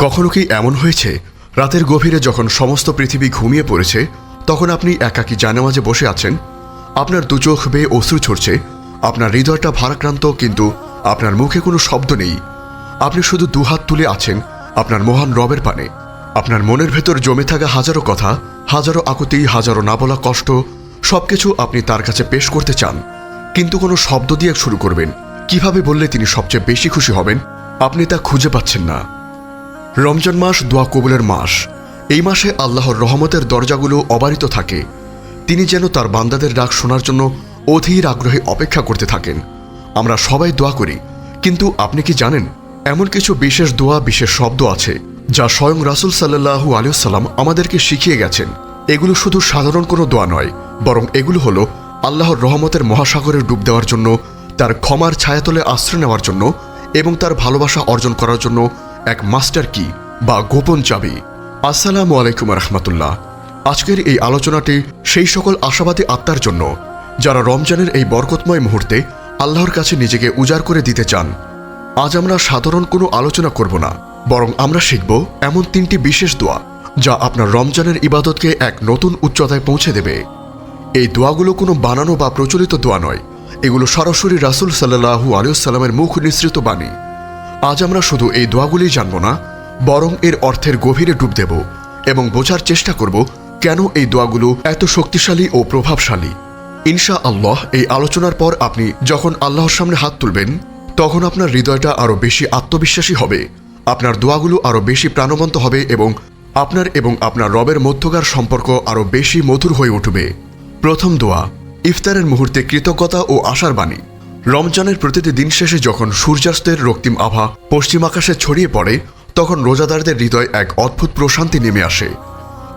কখনো কি এমন হয়েছে রাতের গভীরে যখন সমস্ত পৃথিবী ঘুমিয়ে পড়েছে তখন আপনি একাকী জানামাজে বসে আছেন, আপনার দু চোখ বেয়ে অশ্রু ঝরছে, আপনার হৃদয়টা ভারাক্রান্ত, কিন্তু আপনার মুখে কোনো শব্দ নেই। আপনি শুধু দুহাত তুলে আছেন আপনার মহান রবের পানে। আপনার মনের ভেতর জমে থাকা হাজারো কথা, হাজারো আকুতি, হাজারো না বলা কষ্ট, সবকিছু আপনি তার কাছে পেশ করতে চান, কিন্তু কোনো শব্দ দিয়ে শুরু করবেন, কিভাবে বললে তিনি সবচেয়ে বেশি খুশি হবেন, আপনি তা খুঁজে পাচ্ছেন না। রমজান মাস দোয়া কবুলের মাস। এই মাসে আল্লাহর রহমতের দরজাগুলো অবারিত থাকে। তিনি যেন তার বান্দাদের ডাক শোনার জন্য অধীর আগ্রহে অপেক্ষা করতে থাকেন। আমরা সবাই দোয়া করি, কিন্তু আপনি কি জানেন এমন কিছু বিশেষ দোয়া, বিশেষ শব্দ আছে যা স্বয়ং রাসূল সাল্লাল্লাহু আলাইহি ওয়াসাল্লাম আমাদেরকে শিখিয়ে গেছেন। এগুলো শুধু সাধারণ কোনো দোয়া নয়, বরং এগুলো হলো আল্লাহর রহমতের মহাসাগরে ডুব দেওয়ার জন্য, তার ক্ষমার ছায়াতলে আশ্রয় নেওয়ার জন্য এবং তার ভালোবাসা অর্জন করার জন্য এক মাস্টার কি বা গোপন চাবি। আসসালামু আলাইকুম রহমতুল্লাহ। আজকের এই আলোচনাটি সেই সকল আশাবাদী আত্মার জন্য যারা রমজানের এই বরকতময় মুহূর্তে আল্লাহর কাছে নিজেকে উজাড় করে দিতে চান। আজ আমরা সাধারণ কোনো আলোচনা করব না, বরং আমরা শিখব এমন 3টি বিশেষ দোয়া যা আপনার রমজানের ইবাদতকে এক নতুন উচ্চতায় পৌঁছে দেবে। এই দোয়াগুলো কোনো বানানো বা প্রচলিত দোয়া নয়, এগুলো সরাসরি রাসূল সাল্লাল্লাহু আলাইহি ওয়াসাল্লামের মুখ নিঃসৃত বাণী। আজ আমরা শুধু এই দোয়াগুলোই জানব না, বরং এর অর্থের গভীরে ডুব দেব এবং বোঝার চেষ্টা করব কেন এই দোয়াগুলো এত শক্তিশালী ও প্রভাবশালী। ইনশা আল্লাহ এই আলোচনার পর আপনি যখন আল্লাহর সামনে হাত তুলবেন তখন আপনার হৃদয়টা আরও বেশি আত্মবিশ্বাসী হবে, আপনার দোয়াগুলো আরও বেশি প্রাণবন্ত হবে এবং আপনার রবের মধ্যকার সম্পর্ক আরও বেশি মধুর হয়ে উঠবে। প্রথম দোয়া, ইফতারের মুহূর্তে কৃতজ্ঞতা ও আশার বাণী। রমজানের প্রতিটি দিন শেষে যখন সূর্যাস্তের রক্তিম আভা পশ্চিম আকাশে ছড়িয়ে পড়ে তখন রোজাদারদের হৃদয় এক অদ্ভুত প্রশান্তি নেমে আসে।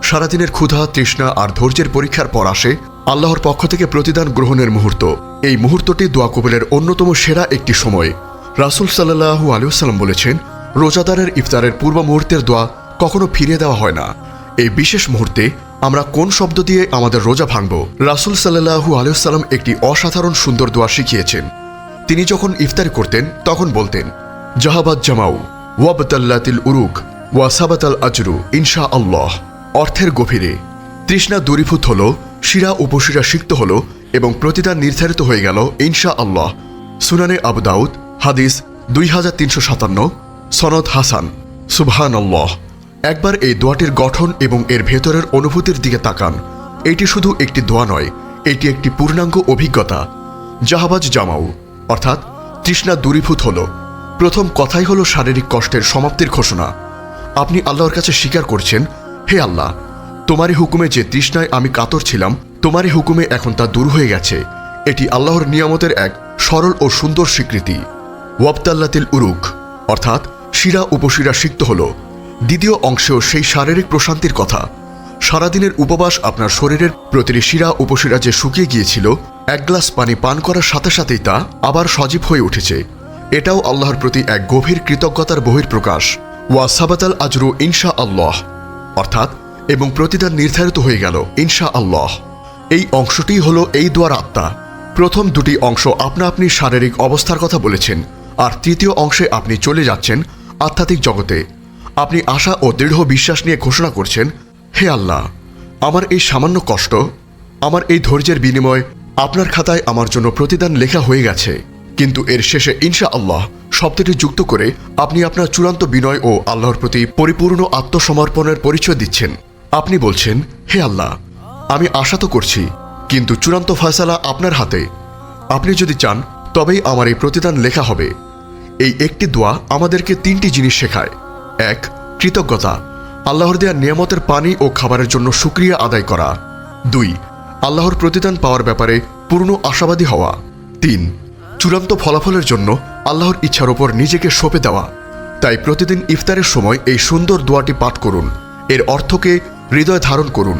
সারাদিনের ক্ষুধা, তৃষ্ণা আর ধৈর্যের পরীক্ষার পর আসে আল্লাহর পক্ষ থেকে প্রতিদান গ্রহণের মুহূর্ত। এই মুহূর্তটি দোয়া কবুলের অন্যতম সেরা একটি সময়। রাসূল সাল্লাল্লাহু আলাইহি ওয়াসাল্লাম বলেছেন, রোজাদারের ইফতারের পূর্ব মুহূর্তের দোয়া কখনো ফিরিয়ে দেওয়া হয় না। এই বিশেষ মুহূর্তে আমরা কোন শব্দ দিয়ে আমাদের রোজা ভাঙব? রাসূল সাল্লাল্লাহু আলাইহি ওয়াসাল্লাম একটি অসাধারণ সুন্দর দোয়া শিখিয়েছেন। তিনি যখন ইফতার করতেন তখন বলতেন, জাহাবাত জামাউ ওয়াবতাল্লাতিল উরুক ওয়া সাবাতাল আজরু ইনশা আল্লাহ। অর্থের গভীরে তৃষ্ণা দূরীভূত হল, শিরা উপশিরা সিক্ত হল এবং প্রতিদান নির্ধারিত হয়ে গেল ইনশা আল্লাহ। সুনানে আবু দাউদ, হাদিস 2357, সনদ হাসান। সুবহানাল্লাহ। একবার এই দোয়াটির গঠন এবং এর ভেতরের অনুভূতির দিকে তাকান। এটি শুধু একটি দোয়া নয়, এটি একটি পূর্ণাঙ্গ অভিজ্ঞতা। জাহাবাজ জামাউ অর্থাৎ তৃষ্ণা দূরীভূত হল। প্রথম কথাই হলো শারীরিক কষ্টের সমাপ্তির ঘোষণা। আপনি আল্লাহর কাছে স্বীকার করছেন, হে আল্লাহ, তোমারই হুকুমে যে তৃষ্ণায় আমি কাতর ছিলাম, তোমারই হুকুমে এখন তা দূর হয়ে গেছে। এটি আল্লাহর নিয়ামতের এক সরল ও সুন্দর স্বীকৃতি। ওয়াবতাল্লাতিল উরুক অর্থাৎ শিরা উপশিরা সিক্ত হল। দ্বিতীয় অংশেও সেই শারীরিক প্রশান্তির কথা। সারাদিনের উপবাস আপনার শরীরের প্রতিটি শিরা উপশিরা যে শুকিয়ে গিয়েছিল, এক গ্লাস পানি পান করার সাথে সাথেই তা আবার সজীব হয়ে উঠেছে। এটাও আল্লাহর প্রতি এক গভীর কৃতজ্ঞতার বহিঃপ্রকাশ। ওয়া সাবাতাল আজরু ইনশা আল্লাহ অর্থাৎ এবং প্রতিদান নির্ধারিত হয়ে গেল ইনশা আল্লাহ। এই অংশটি হলো এই দোয়ার আত্মা। প্রথম দুটি অংশ আপনা আপনি শারীরিক অবস্থার কথা বলেছেন, আর তৃতীয় অংশে আপনি চলে যাচ্ছেন আধ্যাত্মিক জগতে। আপনি আশা ও দৃঢ় বিশ্বাস নিয়ে ঘোষণা করছেন, হে আল্লাহ, আমার এই সামান্য কষ্ট, আমার এই ধৈর্যের বিনিময় আপনার খাতায় আমার জন্য প্রতিদান লেখা হয়ে গেছে। কিন্তু এর শেষে ইনশা আল্লাহ শব্দটি যুক্ত করে আপনি আপনার চূড়ান্ত বিনয় ও আল্লাহর প্রতি পরিপূর্ণ আত্মসমর্পণের পরিচয় দিচ্ছেন। আপনি বলছেন, হে আল্লাহ, আমি আশা তো করছি, কিন্তু চূড়ান্ত ফয়সালা আপনার হাতে। আপনি যদি চান তবেই আমার এই প্রতিদান লেখা হবে। এই একটি দোয়া আমাদেরকে 3টি জিনিস শেখায়। 1. কৃতজ্ঞতা, আল্লাহর দেয়া নিয়ামতের পানি ও খাবারের জন্য শুকরিয়া আদায় করা। 2. আল্লাহর প্রতিদান পাওয়ার ব্যাপারে পূর্ণ আশাবাদী হওয়া। 3. চূড়ান্ত ফলাফলের জন্য আল্লাহর ইচ্ছার ওপর নিজেকে সঁপে দেওয়া। তাই প্রতিদিন ইফতারের সময় এই সুন্দর দোয়াটি পাঠ করুন, এর অর্থকে হৃদয় ধারণ করুন।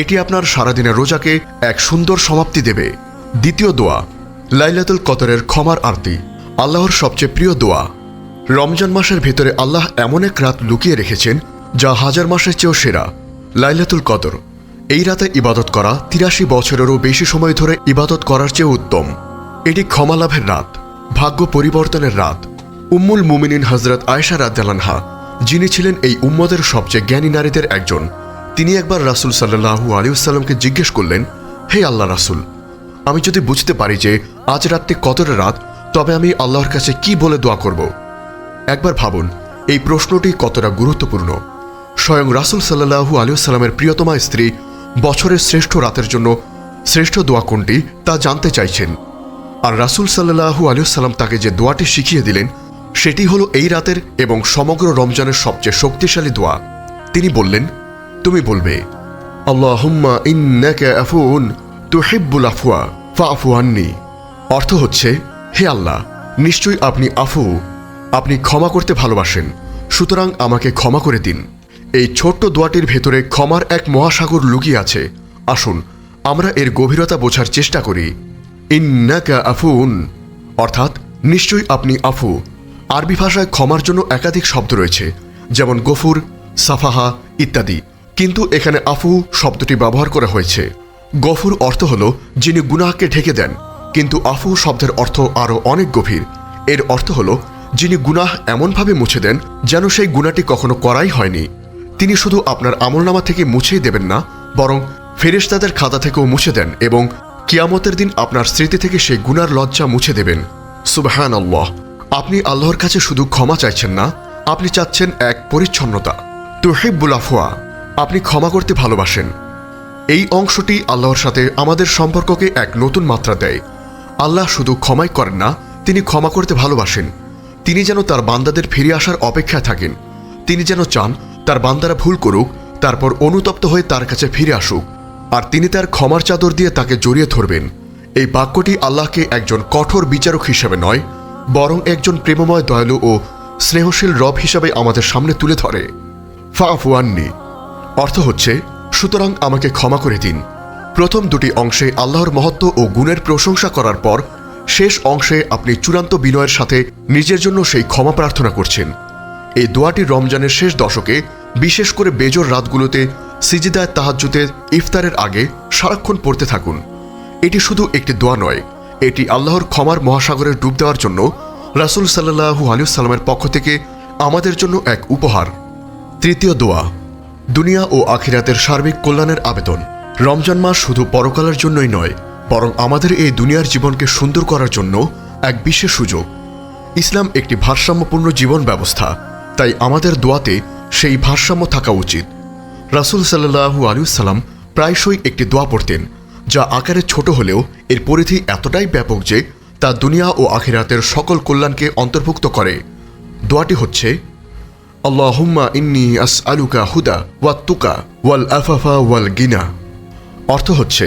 এটি আপনার সারাদিনের রোজাকে এক সুন্দর সমাপ্তি দেবে। দ্বিতীয় দোয়া, লাইলাতুল কদরের ক্ষমার আরতি। আল্লাহর সবচেয়ে প্রিয় দোয়া। রমজান মাসের ভেতরে আল্লাহ এমন এক রাত লুকিয়ে রেখেছেন যা 1000 মাসের চেয়েও সেরা, লাইলাতুল কদর। এই রাতে ইবাদত করা 83 বছরেরও বেশি সময় ধরে ইবাদত করার চেয়ে উত্তম। এটি ক্ষমা লাভের রাত, ভাগ্য পরিবর্তনের রাত। উম্মুল মুমিনিন হযরত আয়েশা রাদিয়াল্লাহু আনহা যিনি ছিলেন এই উম্মতের সবচেয়ে জ্ঞানী নারীদের একজন, তিনি একবার রাসূল সাল্লাল্লাহু আলাইহি ওয়াসাল্লামকে জিজ্ঞেস করলেন, হে আল্লাহ রাসূল, আমি যদি বুঝতে পারি যে আজ রাতটি কতটা রাত, তবে আমি আল্লাহর কাছে কি বলে দোয়া করব? একবার ভাবুন এই প্রশ্নটি কতটা গুরুত্বপূর্ণ। স্বয়ং রাসূল সাল্লাল্লাহু আলাইহি ওয়াসাল্লামের প্রিয়তমা স্ত্রী বছরের শ্রেষ্ঠ রাতের জন্য শ্রেষ্ঠ দোয়া কোনটি তা জানতে চাইছেন, আর রাসূল সাল্লাল্লাহু আলাইহি ওয়াসাল্লাম তাকে যে দোয়াটি শিখিয়ে দিলেন সেটি হলো এই রাতের এবং সমগ্র রমজানের সবচেয়ে শক্তিশালী দোয়া। তিনি বললেন, তুমি বলবে, আল্লাহুম্মা ইন্নাকা আফুউন তুহিব্বুল আফওয়া ফাআফু আন্নি। অর্থ হচ্ছে, হে আল্লাহ, নিশ্চয়ই আপনি আফু, আপনি ক্ষমা করতে ভালোবাসেন, সুতরাং আমাকে ক্ষমা করে দিন। এই ছোট্ট দোয়াটির ভেতরে ক্ষমার এক মহাসাগর লুকিয়ে আছে। আসুন আমরা এর গভীরতা বোঝার চেষ্টা করি। ইন্নাকা আফুন অর্থাৎ নিশ্চয়ই আপনি আফু। আরবি ভাষায় ক্ষমার জন্য একাধিক শব্দ রয়েছে, যেমন গফুর, সাফাহা ইত্যাদি, কিন্তু এখানে আফু শব্দটি ব্যবহার করা হয়েছে। গফুর অর্থ হল যিনি গুনাহকে ঢেকে দেন, কিন্তু আফু শব্দের অর্থ আরও অনেক গভীর। এর অর্থ হল যিনি গুনাহ এমনভাবে মুছে দেন যেন সেই গুনাহটি কখনো করাই হয়নি। তিনি শুধু আপনার আমলনামা থেকে মুছেই দেবেন না, বরং ফেরেশতাদের খাতা থেকেও মুছে দেন এবং কিয়ামতের দিন আপনার স্মৃতি থেকে সেই গুনার লজ্জা মুছে দেবেন। সুবহানাল্লাহ! আপনি আল্লাহর কাছে শুধু ক্ষমা চাইছেন না, আপনি চাচ্ছেন এক পরিচ্ছন্নতা। তুহিব্বুল আফওয়া, আপনি ক্ষমা করতে ভালোবাসেন। এই অংশটি আল্লাহর সাথে আমাদের সম্পর্ককে এক নতুন মাত্রা দেয়। আল্লাহ শুধু ক্ষমাই করেন না, তিনি ক্ষমা করতে ভালোবাসেন। তিনি যেন তার বান্দাদের ফিরে আসার অপেক্ষায় থাকেন। তিনি যেন চান তার বান্দারা ভুল করুক, তারপর অনুতপ্ত হয়ে তার কাছে ফিরে আসুক, আর তিনি তার ক্ষমার চাদর দিয়ে তাকে জড়িয়ে ধরবেন। এই বাক্যটি আল্লাহকে একজন কঠোর বিচারক হিসেবে নয়, বরং একজন প্রেমময়, দয়ালু ও স্নেহশীল রব হিসাবে আমাদের সামনে তুলে ধরে। ফাআফু আন্নি অর্থ হচ্ছে, সুতরাং আমাকে ক্ষমা করে দিন। প্রথম দুটি অংশে আল্লাহর মহত্ব ও গুণের প্রশংসা করার পর শেষ অংশে আপনি চূড়ান্ত বিনয়ের সাথে নিজের জন্য সেই ক্ষমা প্রার্থনা করছেন। এই দোয়াটি রমজানের শেষ দশকে, বিশেষ করে বেজোর রাতগুলোতে সিজদায় তাহাজ্জুদে ইফতারের আগে সারাক্ষণ পড়তে থাকুন। এটি শুধু একটি দোয়া নয়, এটি আল্লাহর ক্ষমার মহাসাগরে ডুব দেওয়ার জন্য রাসূল সাল্লাল্লাহু আলাইহি ওয়াসাল্লামের পক্ষ থেকে আমাদের জন্য এক উপহার। তৃতীয় দোয়া, দুনিয়া ও আখিরাতের সার্বিক কল্যাণের আবেদন। রমজান মাস শুধু পরকালের জন্যই নয়, বরং আমাদের এই দুনিয়ার জীবনকে সুন্দর করার জন্য এক বিশেষ সুযোগ। ইসলাম একটি ভারসাম্যপূর্ণ জীবন ব্যবস্থা, তাই আমাদের দোয়াতে সেই ভারসাম্য থাকা উচিত। রাসূল সাল্লাল্লাহু আলাইহি ওয়াসাল্লাম প্রায়শই একটি দোয়া পড়তেন, যা আকারে ছোট হলেও এর পরিধি এতটাই ব্যাপক যে তা দুনিয়া ও আখিরাতের সকল কল্যাণকে অন্তর্ভুক্ত করে। দোয়াটি হচ্ছে, আল্লাহুম্মা ইন্নী আসআলুকা হুদা ওয়াত তুকা ওয়াল আফাফা ওয়াল গিনা। অর্থ হচ্ছে,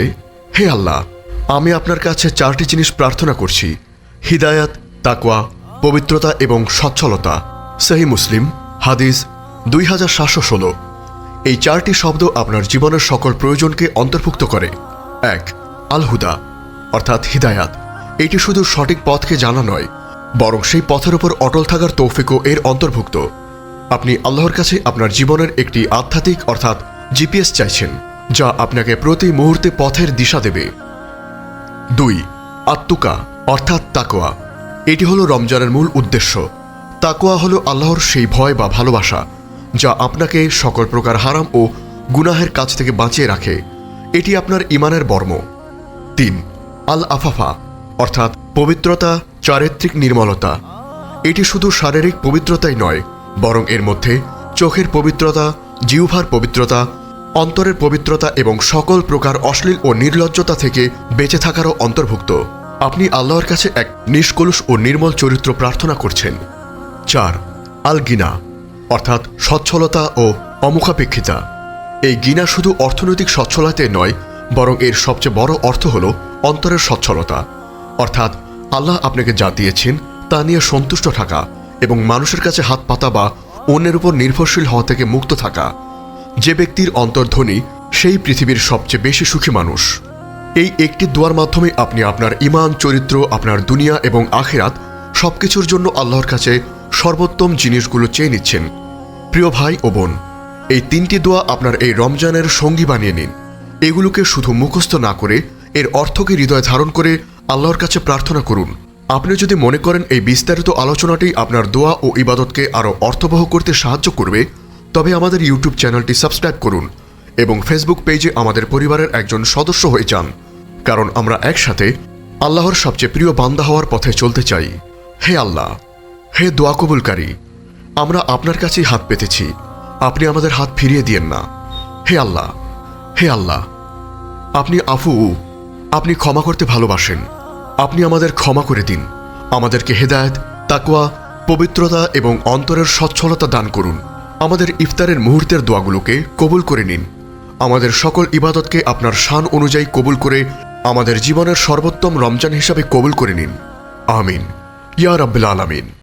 হে আল্লাহ, আমি আপনার কাছে চারটি জিনিস প্রার্থনা করছি: হিদায়াত, তাকওয়া, পবিত্রতা এবং সচ্ছলতা। সহিহ মুসলিম, হাদিস 2716। এই চারটি শব্দ আপনার জীবনের সকল প্রয়োজনকে অন্তর্ভুক্ত করে। 1. আল হুদা অর্থাৎ হিদায়াত। এটি শুধু সঠিক পথকে জানা নয়, বরং সেই পথের উপর অটল থাকার তৌফিকও এর অন্তর্ভুক্ত। আপনি আল্লাহর কাছে আপনার জীবনের একটি আধ্যাত্মিক অর্থাৎ জিপিএস চাইছেন, যা আপনাকে প্রতি মুহূর্তে পথের দিশা দেবে। 2. আত্তুকা অর্থাৎ তাকওয়া। এটি হলো রমজানের মূল উদ্দেশ্য। তাকওয়া হলো আল্লাহর সেই ভয় বা ভালোবাসা যা আপনাকে সকল প্রকার হারাম ও গুনাহের কাছ থেকে বাঁচিয়ে রাখে। এটি আপনার ঈমানের বর্ম। 3. আল আফাফা অর্থাৎ পবিত্রতা, চারিত্রিক নির্মলতা। এটি শুধু শারীরিক পবিত্রতাই নয়, বরং এর মধ্যে চোখের পবিত্রতা, জিহ্বার পবিত্রতা, অন্তরের পবিত্রতা এবং সকল প্রকার অশ্লীল ও নির্লজ্জতা থেকে বেঁচে থাকারও অন্তর্ভুক্ত। আপনি আল্লাহর কাছে এক নিষ্কলুষ ও নির্মল চরিত্র প্রার্থনা করছেন। 4. আল গিনা অর্থাৎ সচ্ছলতা ও অমুখাপেক্ষিতা। এই গিনা শুধু অর্থনৈতিক সচ্ছলতাতে নয়, বরং এর সবচেয়ে বড় অর্থ হল অন্তরের সচ্ছলতা, অর্থাৎ আল্লাহ আপনাকে যা দিয়েছেন তা নিয়ে সন্তুষ্ট থাকা এবং মানুষের কাছে হাত পাতা বা অন্যের উপর নির্ভরশীল হওয়া থেকে মুক্ত থাকা। যে ব্যক্তির অন্তর ধনী, সেই পৃথিবীর সবচেয়ে বেশি সুখী মানুষ। এই একটি দোয়ার মাধ্যমে আপনি আপনার ঈমান, চরিত্র, আপনার দুনিয়া এবং আখিরাত সবকিছুর জন্য আল্লাহর কাছে সর্বোত্তম জিনিসগুলো চেয়ে নিচ্ছেন। প্রিয় ভাই ও বোন, এই 3টি দোয়া আপনার এই রমজানের সঙ্গী বানিয়ে নিন। এগুলোকে শুধু মুখস্থ না করে এর অর্থকে হৃদয়ে ধারণ করে আল্লাহর কাছে প্রার্থনা করুন। আপনি যদি মনে করেন এই বিস্তারিত আলোচনাটি আপনার দোয়া ও ইবাদতকে আরও অর্থবহ করতে সাহায্য করবে, তবে আমাদের ইউটিউব চ্যানেলটি সাবস্ক্রাইব করুন এবং ফেসবুক পেজে আমাদের পরিবারের একজন সদস্য হয়ে যান, কারণ আমরা একসাথে আল্লাহর সবচেয়ে প্রিয় বান্দা হওয়ার পথে চলতে চাই। হে আল্লাহ, হে দোয়া কবুলকারী, আমরা আপনার কাছেই হাত পেতেছি, আপনি আমাদের হাত ফিরিয়ে দিয়েন না। হে আল্লাহ, হে আল্লাহ, আপনি আফু, আপনি ক্ষমা করতে ভালোবাসেন, আপনি আমাদের ক্ষমা করে দিন। আমাদেরকে হেদায়েত, তাকওয়া, পবিত্রতা এবং অন্তরের সচ্ছলতা দান করুন। আমাদের ইফতারের মুহূর্তের দোয়াগুলোকে কবুল করে নিন। আমাদের সকল ইবাদতকে আপনার শান অনুযায়ী কবুল করে আমাদের জীবনের সর্বোত্তম রমজান হিসাবে কবুল করে নিন। আমিন ইয়া রাব্বিল আলামিন।